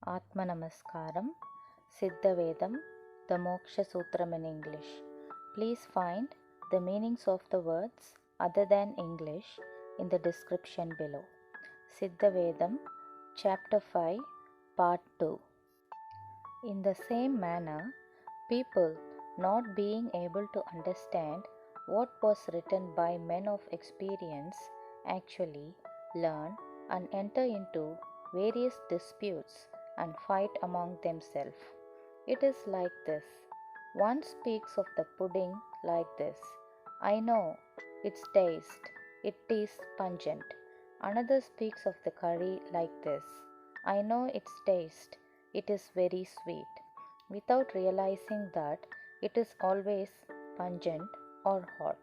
Atma Namaskaram, Siddha Vedam, the Moksha Sutram in English. Please find the meanings of the words other than English in the description below. Siddha Vedam, Chapter 5, Part 2. In the same manner, people not being able to understand what was written by men of experience actually learn and enter into various disputes and fight among themselves. It is like this. One speaks of the pudding like this: I know its taste, it is pungent. Another speaks of the curry like this: I know its taste, it is very sweet, without realizing that it is always pungent or hot.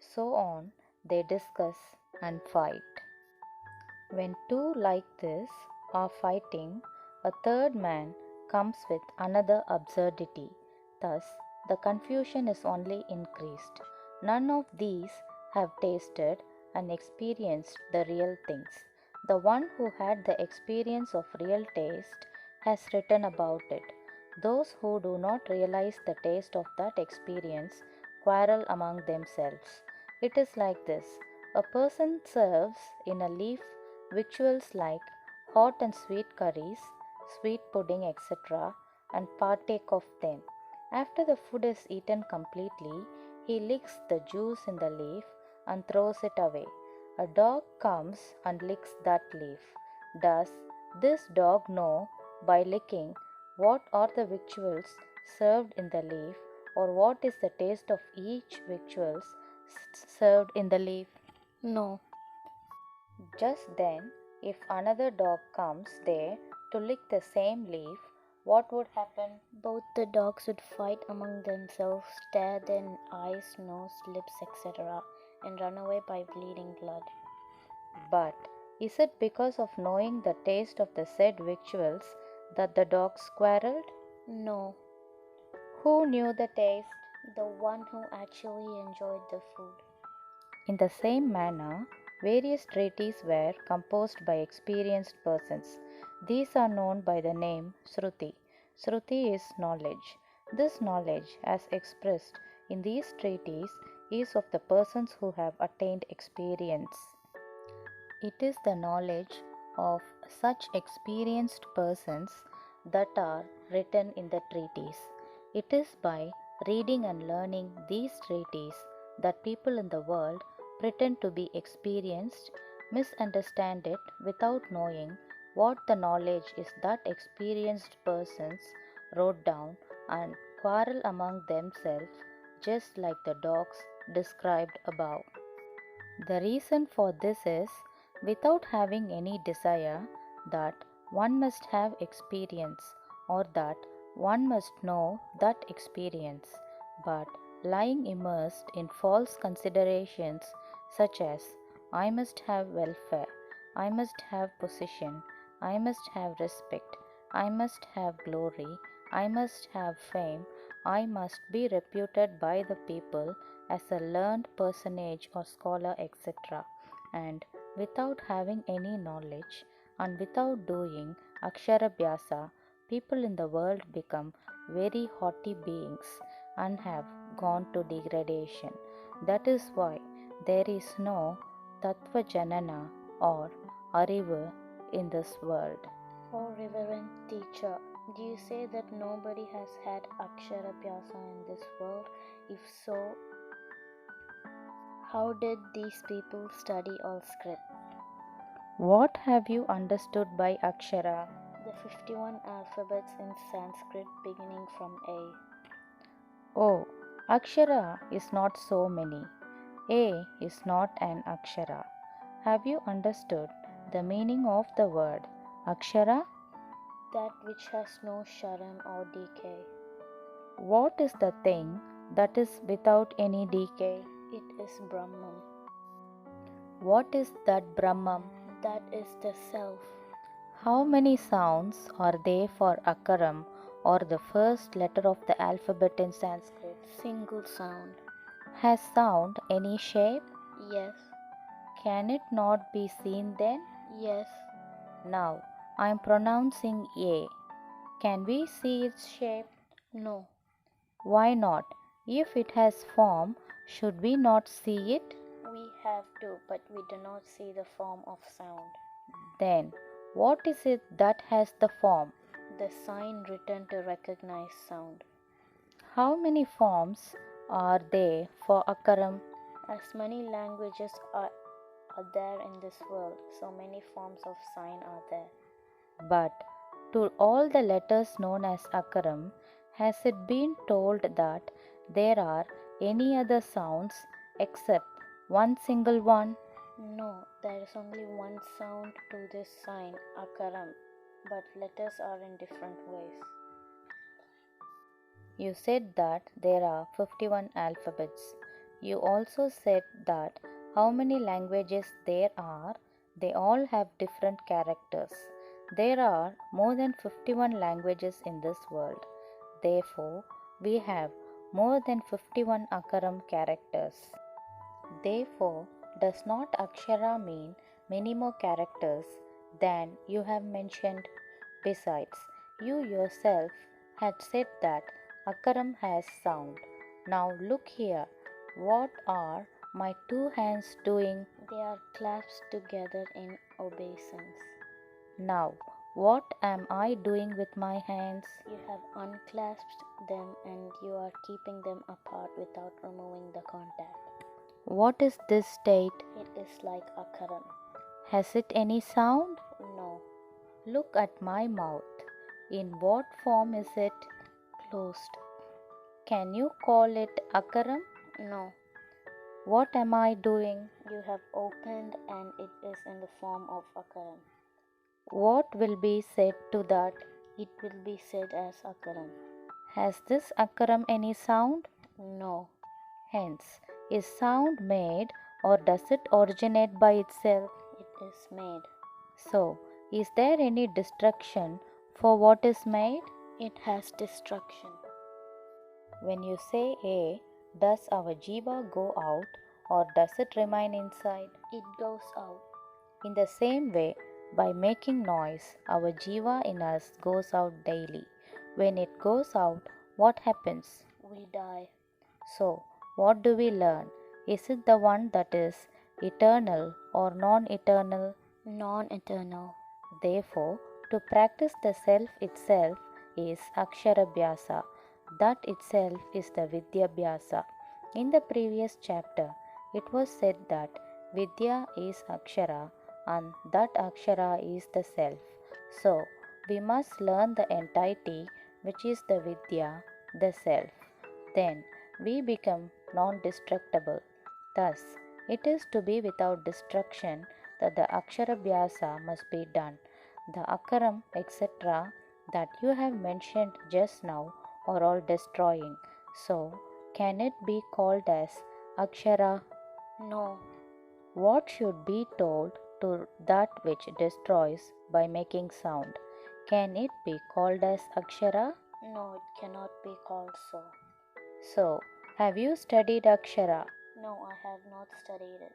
So on they discuss and fight. When two like this are fighting, a third man comes with another absurdity. Thus, the confusion is only increased. None of these have tasted and experienced the real things. The one who had the experience of real taste has written about it. Those who do not realize the taste of that experience quarrel among themselves. It is like this: a person serves in a leaf victuals like hot and sweet curries, sweet pudding, etc., and partake of them. After the food is eaten completely, he licks the juice in the leaf and throws it away. A dog comes and licks that leaf. Does this dog know by licking what are the victuals served in the leaf, or what is the taste of each victuals served in the leaf? No. Just then, if another dog comes there to lick the same leaf, what would happen? Both the dogs would fight among themselves, tear their eyes, nose, lips, etc., and run away by bleeding blood. But is it because of knowing the taste of the said victuals that the dogs quarreled? No. Who knew the taste? The one who actually enjoyed the food. In the same manner, various treaties were composed by experienced persons. These are known by the name Sruti. Sruti is knowledge. This knowledge, as expressed in these treaties, is of the persons who have attained experience. It is the knowledge of such experienced persons that are written in the treaties. It is by reading and learning these treaties that people in the world pretend to be experienced, misunderstand it without knowing what the knowledge is that experienced persons wrote down, and quarrel among themselves just like the dogs described above. The reason for this is, without having any desire that one must have experience or that one must know that experience, but lying immersed in false considerations such as I must have welfare, I must have position, I must have respect, I must have glory, I must have fame, I must be reputed by the people as a learned personage or scholar, etc., and without having any knowledge and without doing Aksharabhyasa, people in the world become very haughty beings and have gone to degradation. That is why there is no Thatwajanana or Arivu in this world. Oh, reverend teacher, do you say that nobody has had Aksharabhyasa in this world? If so, how did these people study all script? What have you understood by Akshara? The 51 alphabets in Sanskrit beginning from A. Oh, Akshara is not so many. A is not an Akshara. Have you understood the meaning of the word Akshara? That which has no sharam or decay. What is the thing that is without any decay? It is Brahman. What is that Brahman? That is the self. How many sounds are there for Akaram, or the first letter of the alphabet in Sanskrit? Single sound. Has sound any shape? Yes. Can it not be seen then? Yes. Now, I am pronouncing A. Can we see its shape? No. Why not? If it has form, should we not see it? We have to, but we do not see the form of sound. Then, what is it that has the form? The sign written to recognize sound. How many forms are there for Akaram? As many languages are there in this world, so many forms of sign are there. But to all the letters known as Akaram, has it been told that there are any other sounds except one single one? No, there is only one sound to this sign, Akaram, but letters are in different ways. You said that there are 51 alphabets. You also said that how many languages there are, they all have different characters. There are more than 51 languages in this world. Therefore, we have more than 51 Akaram characters. Therefore, does not Akshara mean many more characters than you have mentioned? Besides, you yourself had said that Akaram has sound. Now look here. What are my two hands doing? They are clasped together in obeisance. Now, what am I doing with my hands? You have unclasped them and you are keeping them apart without removing the contact. What is this state? It is like Akaram. Has it any sound? No. Look at my mouth. In what form is it? Closed. Can you call it Akaram? No. What am I doing? You have opened and it is in the form of Akaram. What will be said to that? It will be said as Akaram. Has this Akaram any sound? No. Hence, is sound made or does it originate by itself? It is made. So, is there any destruction for what is made? It has destruction. When you say A, does our jiva go out or does it remain inside? It goes out. In the same way, by making noise, our jiva in us goes out daily. When it goes out, what happens? We die. So, what do we learn? Is it the one that is eternal or non-eternal? Non-eternal. Therefore, to practice the self itself is Aksharabhyasa. That itself is the Vidyabhyasa. In the previous chapter, it was said that Vidya is Akshara and that Akshara is the self. So, we must learn the entirety which is the Vidya, the self. Then, we become non-destructible. Thus, it is to be without destruction that the Aksharabhyasa must be done. The Akaram, etc., that you have mentioned just now are all destroying. So, can it be called as Akshara? No. What should be told to that which destroys by making sound? Can it be called as Akshara? No, it cannot be called so. So, have you studied Akshara? No, I have not studied it.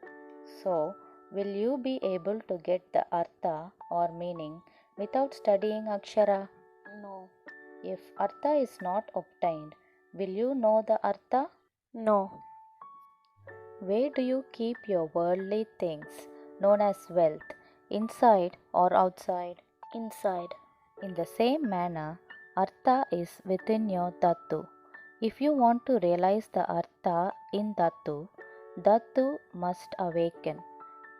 So, will you be able to get the Artha or meaning without studying Akshara? No. If Artha is not obtained, will you know the Artha? No. Where do you keep your worldly things, known as wealth, inside or outside? Inside. In the same manner, Artha is within your Dhatu. If you want to realize the Artha in Dhatu, Dhatu must awaken.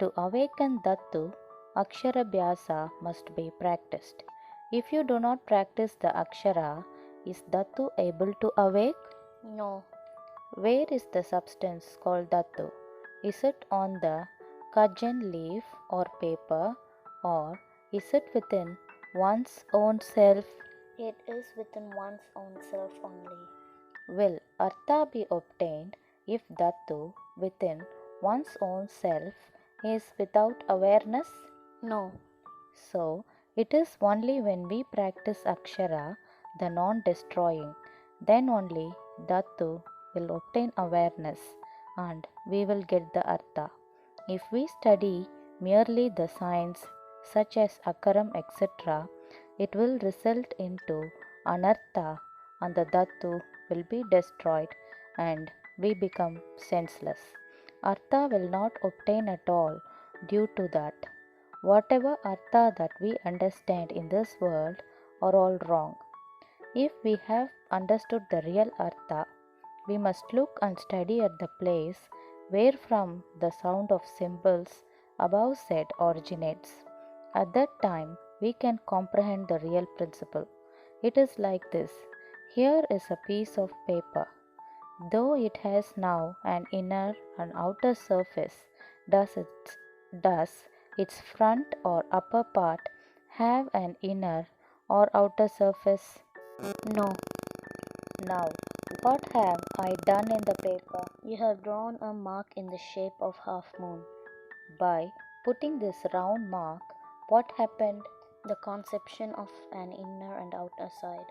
To awaken Dhatu, Aksharabhyasa must be practiced. If you do not practice the Akshara, is Dhatu able to awake? No. Where is the substance called Dhatu? Is it on the cudgel leaf or paper, or is it within one's own self? It is within one's own self only. Will Artha be obtained if Dhatu within one's own self is without awareness? No. So, it is only when we practice Akshara, the non-destroying, then only Dhatu will obtain awareness and we will get the Artha. If we study merely the science, such as Akaram, etc., it will result into anartha and the Dhatu will be destroyed and we become senseless. Artha will not obtain at all due to that. Whatever Artha that we understand in this world are all wrong. If we have understood the real Artha, we must look and study at the place where from the sound of symbols above said originates. At that time, we can comprehend the real principle. It is like this. Here is a piece of paper. Though it has now an inner and outer surface, does its front or upper part have an inner or outer surface? No. Now, what have I done in the paper? You have drawn a mark in the shape of half moon. By putting this round mark, what happened? The conception of an inner and outer side.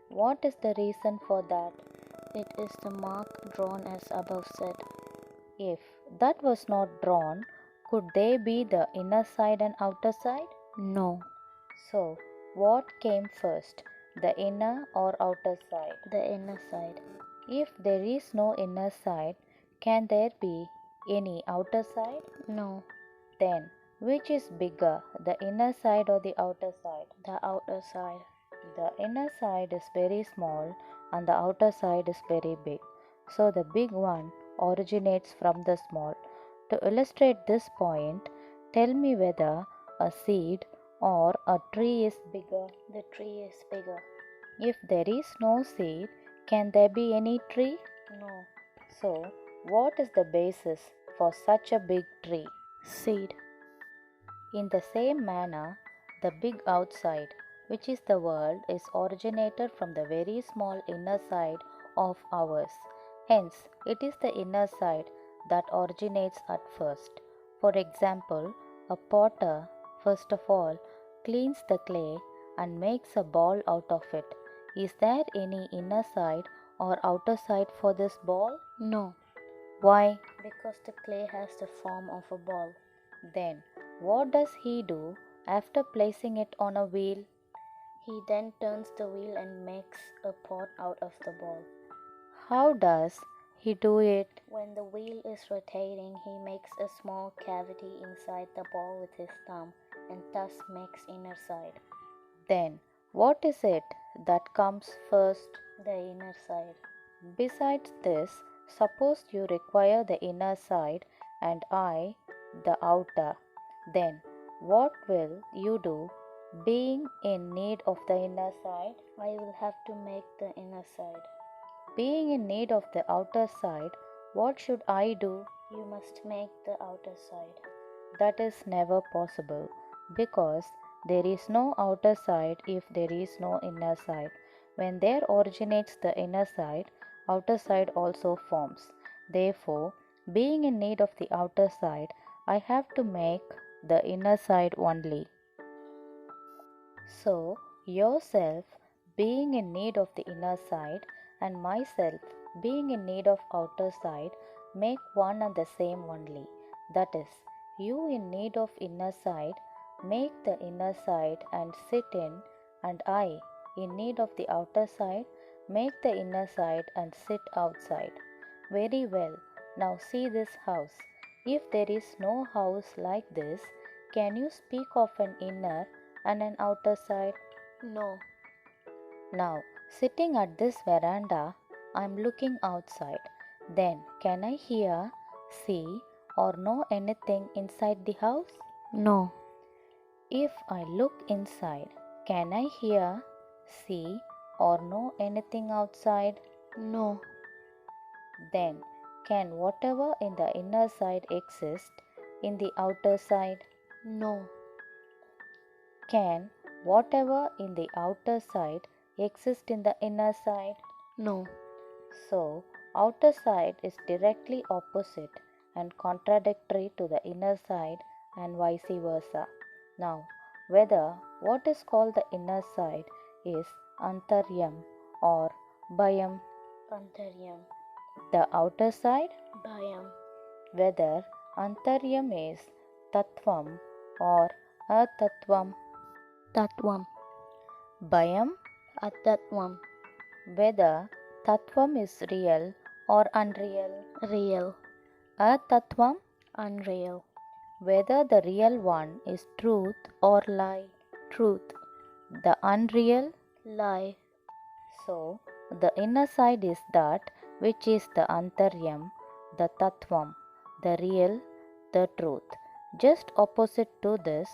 What is the reason for that? It is the mark drawn as above said. If that was not drawn, could they be the inner side and outer side? No. So, what came first, the inner or outer side? The inner side. If there is no inner side, can there be any outer side? No. Then, which is bigger, the inner side or the outer side? The outer side. The inner side is very small and the outer side is very big. So the big one originates from the small. To illustrate this point, tell me whether a seed or a tree is bigger. The tree is bigger. If there is no seed, can there be any tree? No. So, what is the basis for such a big tree? Seed. In the same manner, the big outside, which is the world, is originated from the very small inner side of ours. Hence, it is the inner side that originates at first. For example, a potter, first of all, cleans the clay and makes a ball out of it. Is there any inner side or outer side for this ball? No. Why? Because the clay has the form of a ball. Then, what does he do after placing it on a wheel? He then turns the wheel and makes a pot out of the ball. How does he do it? When the wheel is rotating, he makes a small cavity inside the ball with his thumb and thus makes inner side. Then, what is it that comes first? The inner side. Besides this, suppose you require the inner side and I the outer. Then, what will you do? Being in need of the inner side, I will have to make the inner side. being in need of the outer side, what should I do? You must make the outer side. That is never possible because there is no outer side if there is no inner side. When there originates the inner side, outer side also forms. Therefore, being in need of the outer side, I have to make the inner side only. So, yourself being in need of the inner side and myself being in need of outer side make one and the same only. That is, you in need of inner side make the inner side and sit in, and I in need of the outer side make the inner side and sit outside. Very well. Now see this house. If there is no house like this, can you speak of an inner and an outer side? No. Now, sitting at this veranda, I am looking outside. Then, can I hear, see, or know anything inside the house? No. If I look inside, can I hear, see, or know anything outside? No. Then, can whatever in the inner side exist in the outer side? No. Can whatever in the outer side exist in the inner side? No. So, outer side is directly opposite and contradictory to the inner side and vice versa. Now, whether what is called the inner side is Antaryam or Bhyam, Antaryam. the outer side, Bahyam. whether Antaryam is Tattvam or Atatvam. Tattvam. Bhyam. Atatvam. Whether Tattvam is real or unreal. Real. Atatvam. Unreal. Whether the real one is truth or lie. Truth. The unreal. Lie. So, the inner side is that which is the Antaryam, the Tattvam, the real, the truth. Just opposite to this,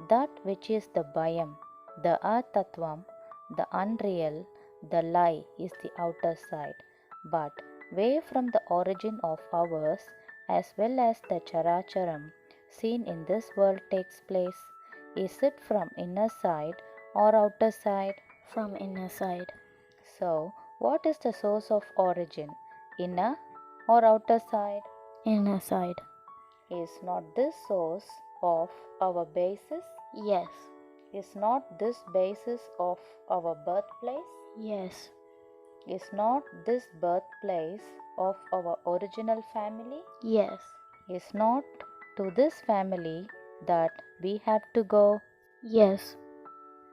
that which is the Bhyam, the Atattvam, the unreal, the lie is the outer side. But way from the origin of ours, as well as the Characharam seen in this world takes place. Is it from inner side or outer side? From inner side. So, what is the source of origin? Inner or outer side? Inner side. Is not this source of our basis? Yes. Is not this basis of our birthplace? Yes. Is not this birthplace of our original family? Yes. Is not to this family that we have to go? Yes.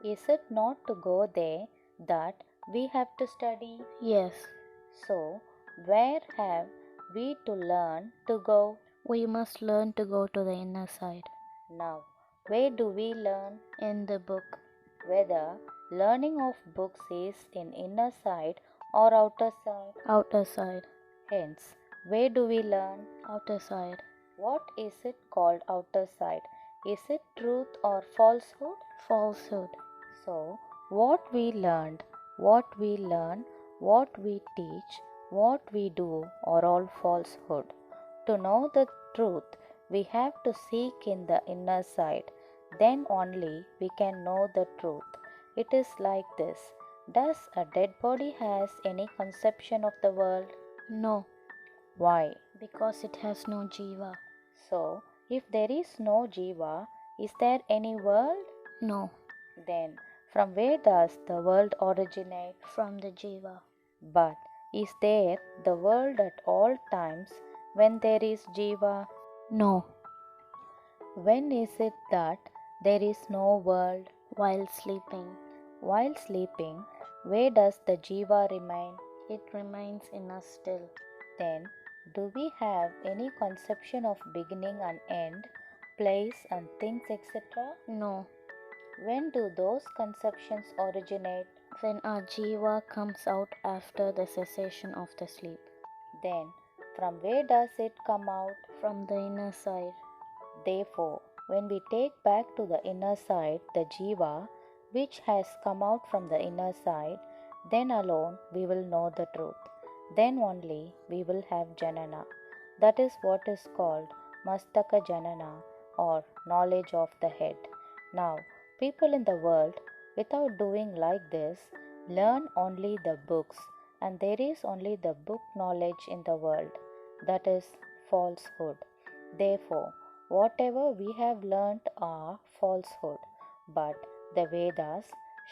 Is it not to go there that we have to study? Yes. So, where have we to learn to go? We must learn to go to the inner side. Now, where do we learn? In the book. Whether learning of books is in inner side or outer side. Outer side. Hence, where do we learn? Outer side. What is it called outer side? Is it truth or falsehood? Falsehood. So, what we learned, what we learn, what we teach, what we do are all falsehood. To know the truth, we have to seek in the inner side. Then only we can know the truth. It is like this. Does a dead body has any conception of the world? No. Why? Because it has no jiva. So, if there is no jiva, is there any world? No. Then, from where does the world originate? From the jiva. But is there the world at all times when there is jiva? No. When is it that there is no world? While sleeping. While sleeping, where does the jiva remain? It remains in us still. Then, do we have any conception of beginning and end, place and things, etc.? No. When do those conceptions originate? When our jiva comes out after the cessation of the sleep. Then, from where does it come out? From the inner side. Therefore, when we take back to the inner side the jiva which has come out from the inner side, then alone we will know the truth. Then only we will have janana. That is what is called mastaka janana or knowledge of the head. Now, people in the world, without doing like this, learn only the books, and there is only the book knowledge in the world. That is falsehood. Therefore, whatever we have learnt are falsehood, but the Vedas,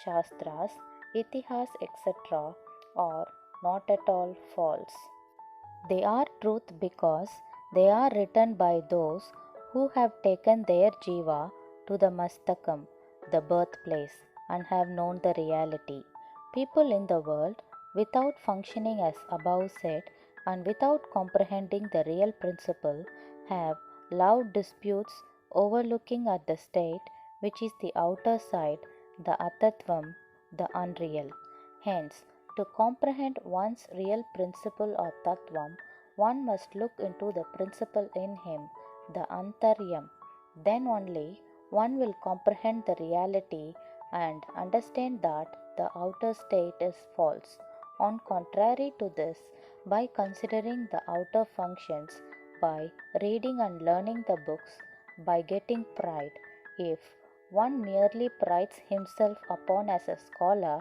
Shastras, Itihas, etc. are not at all false. They are truth because they are written by those who have taken their jiva to the mastakam, the birthplace, and have known the reality. People in the world, without functioning as above said and without comprehending the real principle, have loud disputes overlooking at the state which is the outer side, the atattvam, the unreal. Hence, to comprehend one's real principle or tattvam, one must look into the principle in him, the Antaryam. Then only one will comprehend the reality and understand that the outer state is false. On contrary to this, by considering the outer functions, by reading and learning the books, by getting pride, if one merely prides himself upon as a scholar,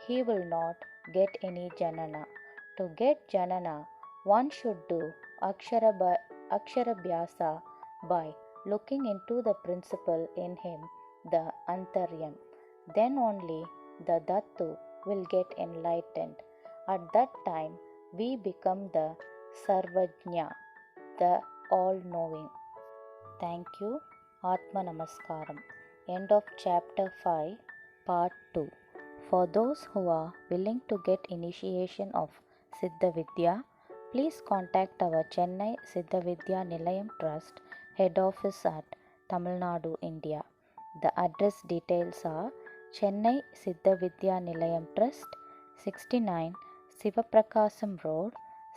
he will not get any janana. To get janana, one should do Aksharabhyasa by looking into the principle in him, the Antaryam. Then only the Dhatu will get enlightened. At that time, we become the Sarvajna, the all-knowing. Thank you. Atma Namaskaram. End of Chapter 5, Part 2. For those who are willing to get initiation of Siddha Vidya, please contact our Chennai Siddha Vidya Nilayam Trust Head Office at Tamil Nadu, India. The address details are Chennai Siddha Vidya Nilayam Trust, 69 Sivaprakasam Road,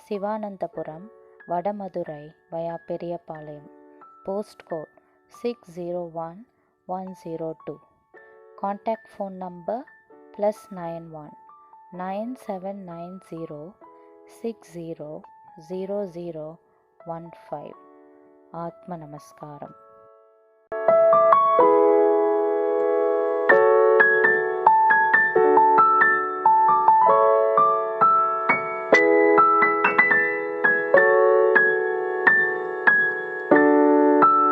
Sivanandapuram, Vadamadurai via Periyapalayam. Postcode 601102. Contact phone number +91 9790 600015. Atma Namaskaram.